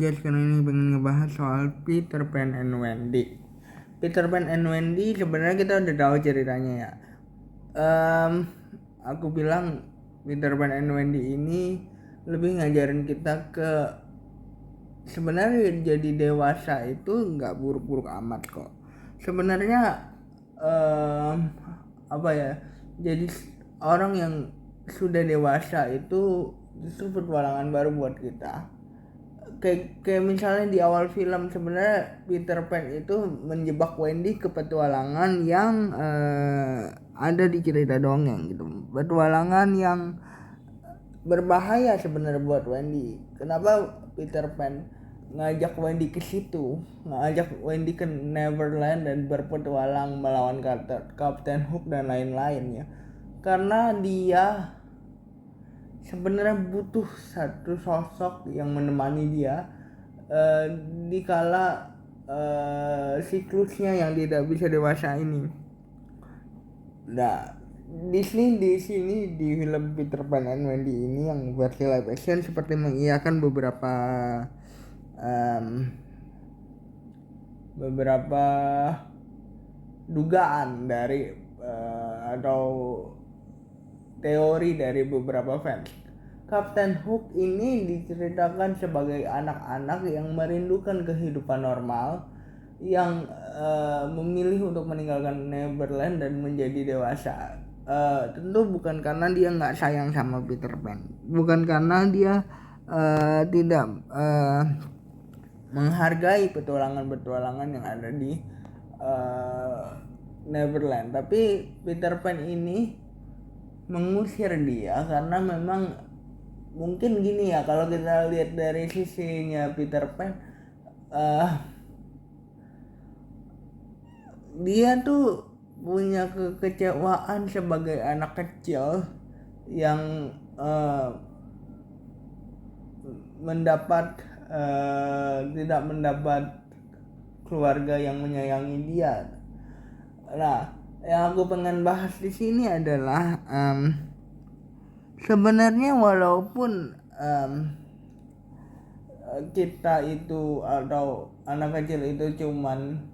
guys, karena ini pengen ngebahas soal Peter Pan and Wendy. Peter Pan and Wendy sebenarnya kita udah tahu ceritanya ya. Aku bilang Peter Pan and Wendy ini lebih ngajarin kita ke sebenarnya jadi dewasa itu nggak buruk-buruk amat kok. Sebenarnya apa ya? Jadi orang yang sudah dewasa itu justru petualangan baru buat kita. Kayak misalnya di awal film sebenarnya Peter Pan itu menjebak Wendy ke petualangan yang ada di cerita dongeng gitu. Petualangan yang berbahaya sebenarnya buat Wendy. Kenapa Peter Pan ngajak Wendy ke situ, ngajak Wendy ke Neverland dan berpetualang melawan Captain Hook dan lain-lainnya? Karena dia sebenarnya butuh satu sosok yang menemani dia di kala siklusnya yang tidak bisa dewasa ini. Nah, Disney di sini di film Peter Pan and Wendy ini yang versi live action seperti mengiyakan beberapa dugaan dari atau teori dari beberapa fans. Captain Hook ini diceritakan sebagai anak-anak yang merindukan kehidupan normal, yang memilih untuk meninggalkan Neverland dan menjadi dewasa. Tentu bukan karena dia nggak sayang sama Peter Pan, bukan karena dia tidak menghargai petualangan-petualangan yang ada di Neverland, tapi Peter Pan ini mengusir dia karena memang mungkin gini ya, kalau kita lihat dari sisinya Peter Pan, dia tuh punya kekecewaan sebagai anak kecil yang tidak mendapat keluarga yang menyayangi dia. Nah, yang aku pengen bahas di sini adalah sebenarnya walaupun kita itu atau anak kecil itu cuman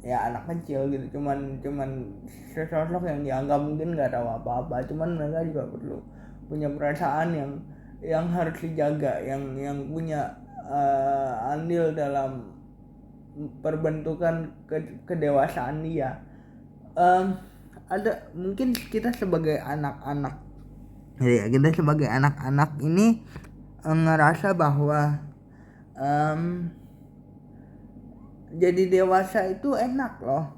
ya anak kecil gitu, cuman sesosok yang dianggap mungkin nggak tahu apa-apa, cuman mereka juga perlu punya perasaan yang harus dijaga, yang punya andil dalam perbentukan kedewasaan dia. Ada mungkin kita sebagai anak-anak ya, kita sebagai anak-anak ini ngerasa bahwa jadi dewasa itu enak loh,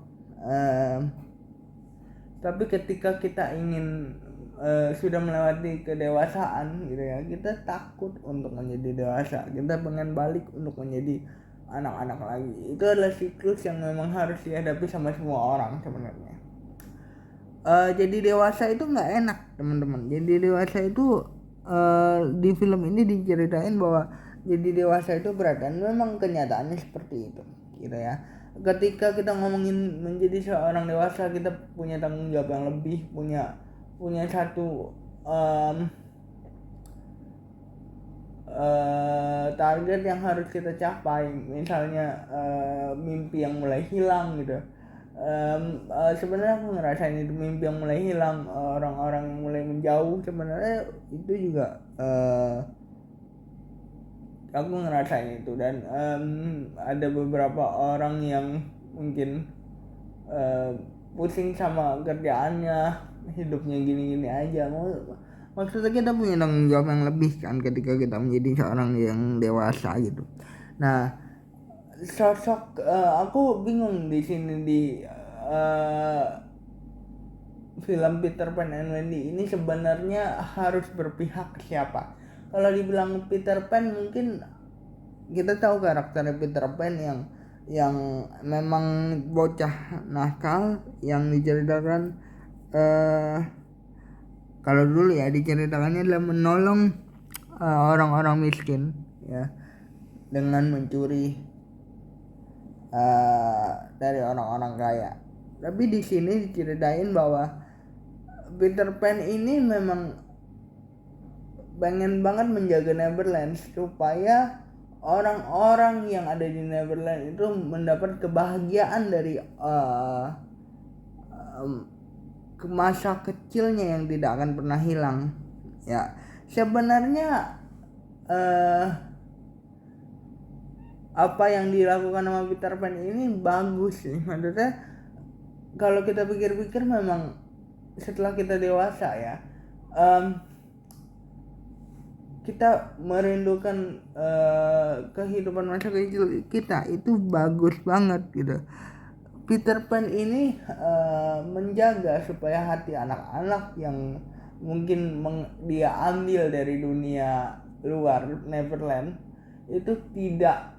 tapi ketika kita ingin sudah melewati kedewasaan gitu ya, kita takut untuk menjadi dewasa, kita pengen balik untuk menjadi anak-anak lagi. Itu adalah siklus yang memang harus dihadapi sama semua orang sebenarnya. Jadi dewasa itu nggak enak teman-teman. Jadi dewasa itu di film ini diceritain bahwa jadi dewasa itu berat, dan memang kenyataannya seperti itu gitu ya. Ketika kita ngomongin menjadi seorang dewasa, kita punya tanggung jawab yang lebih, punya satu target yang harus kita capai. Misalnya mimpi yang mulai hilang gitu. Sebenarnya aku ngerasain itu, mimpi yang mulai hilang, orang-orang yang mulai menjauh, sebenarnya itu juga aku ngerasain itu. Dan ada beberapa orang yang mungkin pusing sama kerjaannya, hidupnya gini-gini aja. Maksudnya kita punya tanggung jawab yang lebih kan ketika kita menjadi seorang yang dewasa gitu. Nah, sosok aku bingung di sini di film Peter Pan and Wendy ini sebenarnya harus berpihak ke siapa. Kalau dibilang Peter Pan, mungkin kita tahu karakter Peter Pan yang memang bocah nakal yang diceritakan kalau dulu ya diceritakannya adalah menolong orang-orang miskin ya, dengan mencuri dari orang-orang kaya. Tapi di sini diceritain bahwa Peter Pan ini memang pengen banget menjaga Neverland supaya orang-orang yang ada di Neverland itu mendapat kebahagiaan dari ke masa kecilnya yang tidak akan pernah hilang. Ya, sebenarnya apa yang dilakukan sama Peter Pan ini bagus sih. Maksudnya kalau kita pikir-pikir memang setelah kita dewasa ya, kita merindukan kehidupan masa kecil kita itu bagus banget gitu. Peter Pan ini menjaga supaya hati anak-anak yang mungkin dia ambil dari dunia luar Neverland itu tidak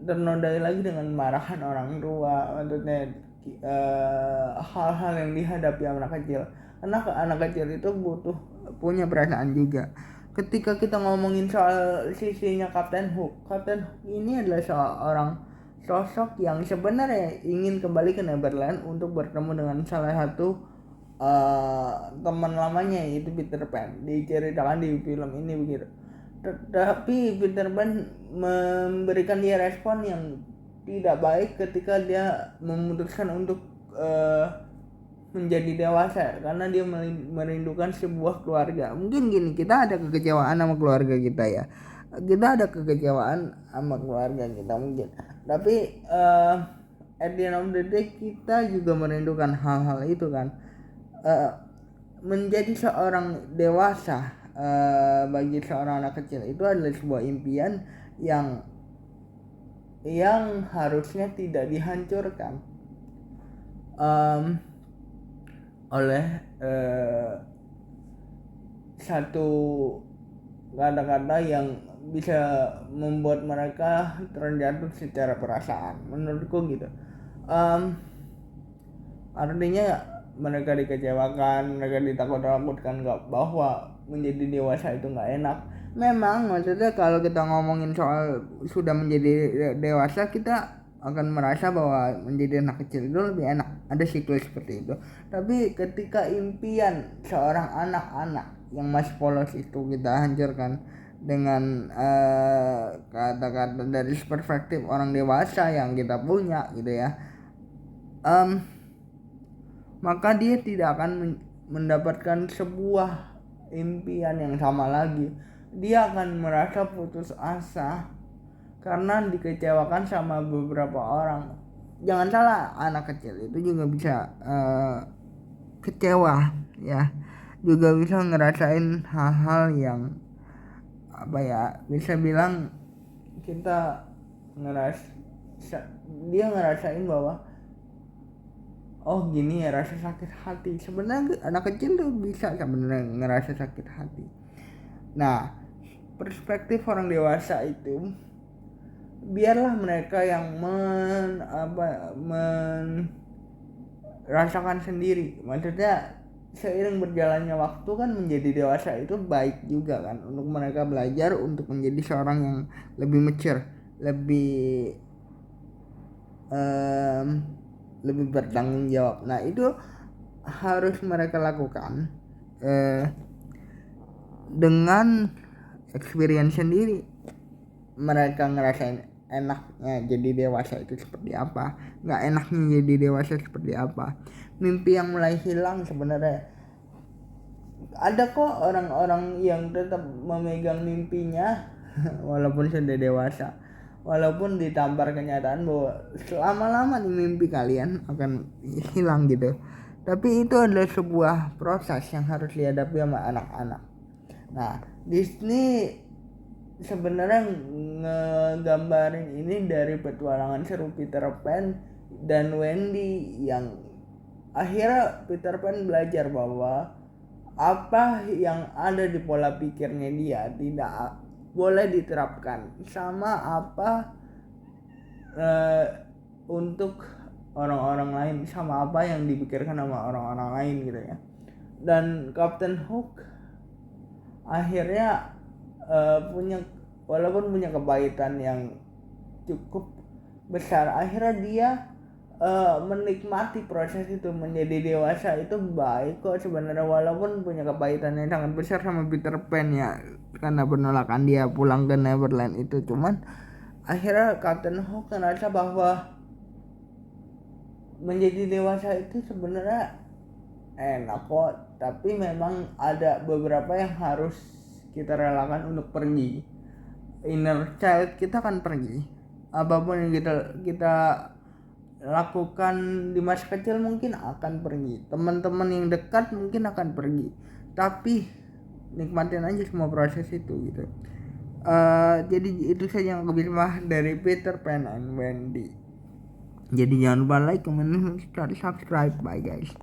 ternodai lagi dengan marahan orang tua. Maksudnya hal-hal yang dihadapi anak kecil, karena anak kecil itu butuh punya perasaan juga. Ketika kita ngomongin soal sisinya Kapten Hook ini adalah seorang sosok yang sebenarnya ingin kembali ke Neverland untuk bertemu dengan salah satu teman lamanya, yaitu Peter Pan. Diceritakan di film ini begitu. Tapi Peter Pan memberikan dia respon yang tidak baik ketika dia memutuskan untuk menjadi dewasa, karena dia merindukan sebuah keluarga. Mungkin gini, kita ada kekecewaan sama keluarga kita ya, kita ada kekecewaan sama keluarga kita mungkin, tapi at the end of the day kita juga merindukan hal-hal itu kan. Menjadi seorang dewasa bagi seorang anak kecil itu adalah sebuah impian yang harusnya tidak dihancurkan oleh satu kata-kata yang bisa membuat mereka terjatuh secara perasaan, menurutku gitu. Artinya mereka dikecewakan, mereka ditakut-takutkan bahwa menjadi dewasa itu nggak enak. Memang maksudnya kalau kita ngomongin soal sudah menjadi dewasa, kita akan merasa bahwa menjadi anak kecil itu lebih enak, ada siklus seperti itu. Tapi ketika impian seorang anak-anak yang masih polos itu kita hancurkan dengan kata-kata dari perspektif orang dewasa yang kita punya gitu ya, maka dia tidak akan mendapatkan sebuah impian yang sama lagi. Dia akan merasa putus asa karena dikecewakan sama beberapa orang. Jangan salah, anak kecil itu juga bisa kecewa ya, juga bisa ngerasain hal-hal yang bisa bilang kita dia ngerasain bahwa oh gini ya rasa sakit hati. Sebenarnya anak kecil tuh bisa sebenarnya ngerasa sakit hati. Nah, perspektif orang dewasa itu biarlah mereka yang merasakan sendiri. Maksudnya seiring berjalannya waktu kan menjadi dewasa itu baik juga kan, untuk mereka belajar untuk menjadi seorang yang lebih mature, lebih bertanggung jawab. Nah itu harus mereka lakukan dengan experience sendiri. Mereka ngerasain enaknya jadi dewasa itu seperti apa, nggak enaknya jadi dewasa seperti apa. Mimpi yang mulai hilang sebenarnya ada kok orang-orang yang tetap memegang mimpinya walaupun sudah dewasa, walaupun ditampar kenyataan bahwa selama-lama di mimpi kalian akan hilang gitu. Tapi itu adalah sebuah proses yang harus dihadapi sama anak-anak. Nah, Disney sebenarnya ngegambarin ini dari petualangan seru Peter Pan dan Wendy, yang akhirnya Peter Pan belajar bahwa apa yang ada di pola pikirnya dia tidak boleh diterapkan sama apa untuk orang-orang lain, sama apa yang dipikirkan sama orang-orang lain gitu ya. Dan Kapten Hook akhirnya walaupun punya kebaikan yang cukup besar, akhirnya dia menikmati proses itu menjadi dewasa itu baik kok sebenarnya, walaupun punya kepahitan yang sangat besar sama Peter Pan ya, karena penolakan dia pulang ke Neverland itu. Cuman akhirnya Captain Hook ngerasa bahwa menjadi dewasa itu sebenarnya enak kok, tapi memang ada beberapa yang harus kita relakan untuk pergi. Inner child kita akan pergi, apapun yang kita lakukan di masa kecil mungkin akan pergi, teman-teman yang dekat mungkin akan pergi, tapi nikmatin aja semua proses itu gitu. Jadi itu saja yang aku bisa dari Peter Pan and Wendy. Jadi jangan lupa like, comment, subscribe. Bye guys.